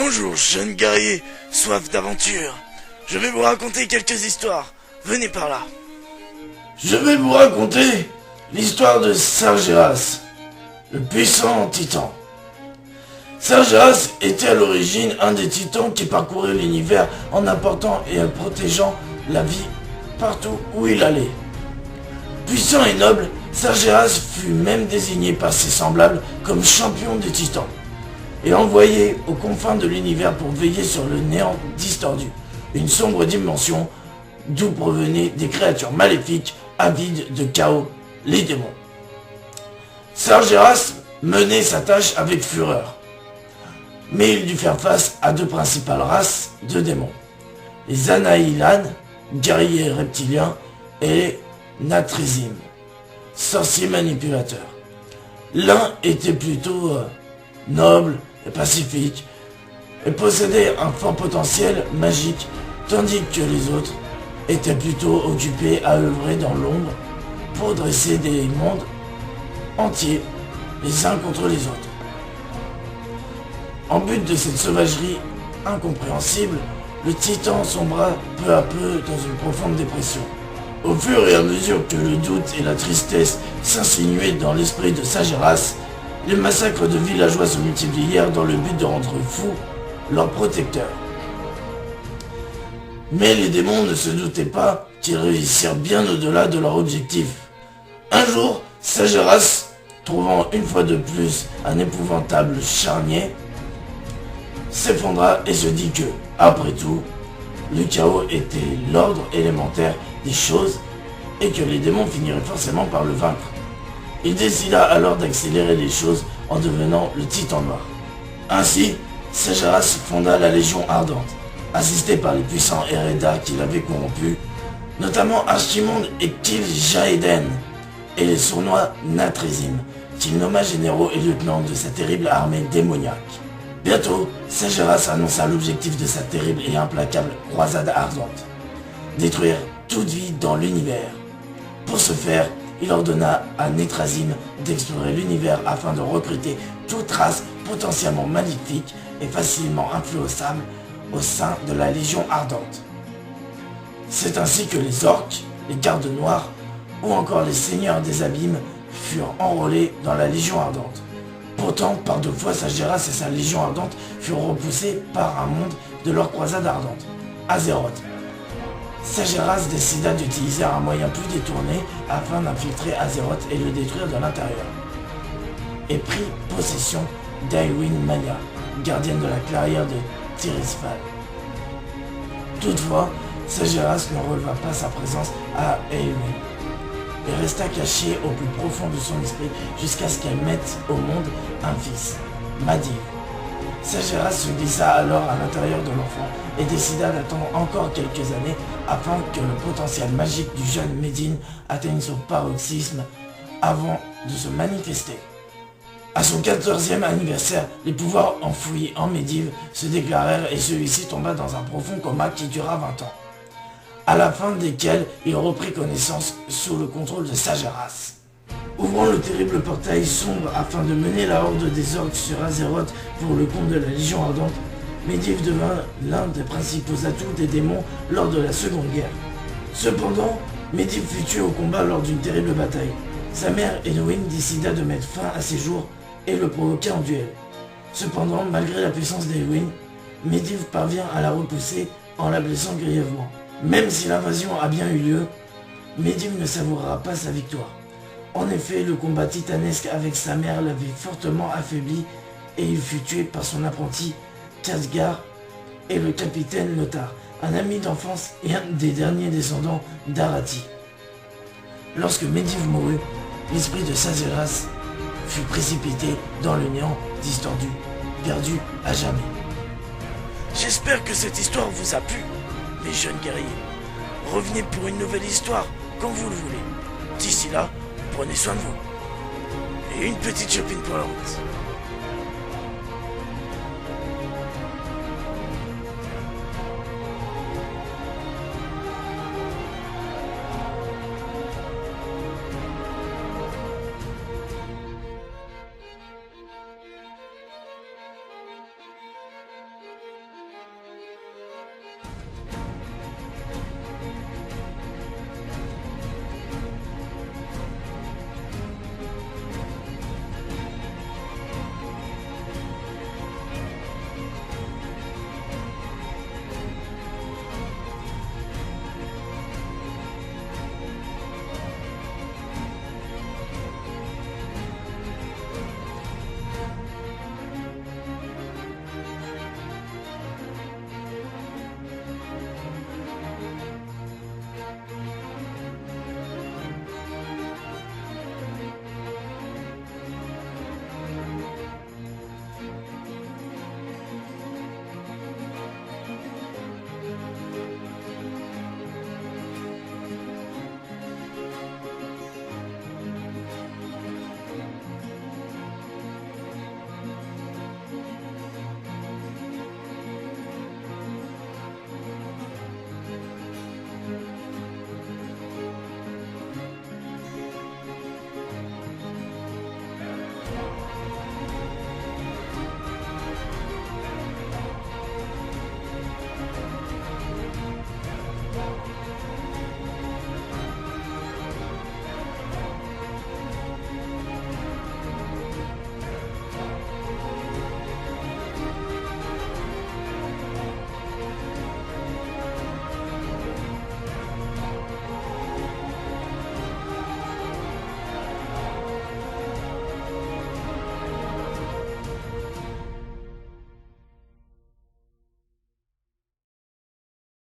Bonjour, jeunes guerriers, soif d'aventure. Je vais vous raconter quelques histoires. Venez par là. Je vais vous raconter l'histoire de Sargeras, le puissant titan. Sargeras était à l'origine un des titans qui parcourait l'univers en apportant et en protégeant la vie partout où il allait. Puissant et noble, Sargeras fut même désigné par ses semblables comme champion des titans et envoyé aux confins de l'univers pour veiller sur le néant distordu, une sombre dimension d'où provenaient des créatures maléfiques avides de chaos, les démons. Sargeras menait sa tâche avec fureur, mais il dut faire face à deux principales races de démons, les Anaïlan, guerriers reptiliens, et les Natrizim, sorciers manipulateurs. L'un était plutôt noble et pacifique, et possédait un fort potentiel magique, tandis que les autres étaient plutôt occupés à œuvrer dans l'ombre pour dresser des mondes entiers les uns contre les autres. En but de cette sauvagerie incompréhensible, le titan sombra peu à peu dans une profonde dépression. Au fur et à mesure que le doute et la tristesse s'insinuaient dans l'esprit de Sargeras, les massacres de villageois se multiplièrent dans le but de rendre fous leurs protecteurs. Mais les démons ne se doutaient pas qu'ils réussirent bien au-delà de leur objectif. Un jour, Sargeras, trouvant une fois de plus un épouvantable charnier, s'effondra et se dit que, après tout, le chaos était l'ordre élémentaire des choses et que les démons finiraient forcément par le vaincre. Il décida alors d'accélérer les choses en devenant le Titan Noir. Ainsi, Sargeras fonda la Légion Ardente, assisté par les puissants Hereda qu'il avait corrompus, notamment Archimonde et Kil'jaeden, et les sournois Natrizim, qu'il nomma généraux et lieutenants de sa terrible armée démoniaque. Bientôt, Sargeras annonça l'objectif de sa terrible et implacable croisade ardente: détruire toute vie dans l'univers. Pour ce faire, il ordonna à Natrizim d'explorer l'univers afin de recruter toute race potentiellement maléfique et facilement influençable au sein de la Légion Ardente. C'est ainsi que les orques, les gardes noirs ou encore les seigneurs des abîmes furent enrôlés dans la Légion Ardente. Pourtant, par deux fois, Sargeras et sa Légion Ardente furent repoussés par un monde de leur croisade ardente, Azeroth. Sargeras décida d'utiliser un moyen plus détourné afin d'infiltrer Azeroth et le détruire de l'intérieur, et prit possession d'Aelwyn Maya, gardienne de la clairière de Tirisfal. Toutefois, Sargeras ne releva pas sa présence à Aelwyn et resta caché au plus profond de son esprit jusqu'à ce qu'elle mette au monde un fils, Medivh. Sargeras se glissa alors à l'intérieur de l'enfant et décida d'attendre encore quelques années afin que le potentiel magique du jeune Medivh atteigne son paroxysme avant de se manifester. À son 14e anniversaire, les pouvoirs enfouis en Medivh se déclarèrent et celui-ci tomba dans un profond coma qui dura 20 ans, à la fin desquels il reprit connaissance sous le contrôle de Sargeras. Ouvrant le terrible portail sombre afin de mener la horde des orques sur Azeroth pour le compte de la Légion Ardente, Medivh devint l'un des principaux atouts des démons lors de la Seconde Guerre. Cependant, Medivh fut tué au combat lors d'une terrible bataille. Sa mère, Eowyn, décida de mettre fin à ses jours et le provoqua en duel. Cependant, malgré la puissance d'Eowyn, Medivh parvient à la repousser en la blessant grièvement. Même si l'invasion a bien eu lieu, Medivh ne savourera pas sa victoire. En effet, le combat titanesque avec sa mère l'avait fortement affaibli et il fut tué par son apprenti Khadgar et le capitaine Lothar, un ami d'enfance et un des derniers descendants d'Arathi. Lorsque Medivh mourut, l'esprit de Sargeras fut précipité dans le néant distordu, perdu à jamais. J'espère que cette histoire vous a plu, mes jeunes guerriers. Revenez pour une nouvelle histoire quand vous le voulez. D'ici là, prenez soin de vous. Et une petite chopine pour la route.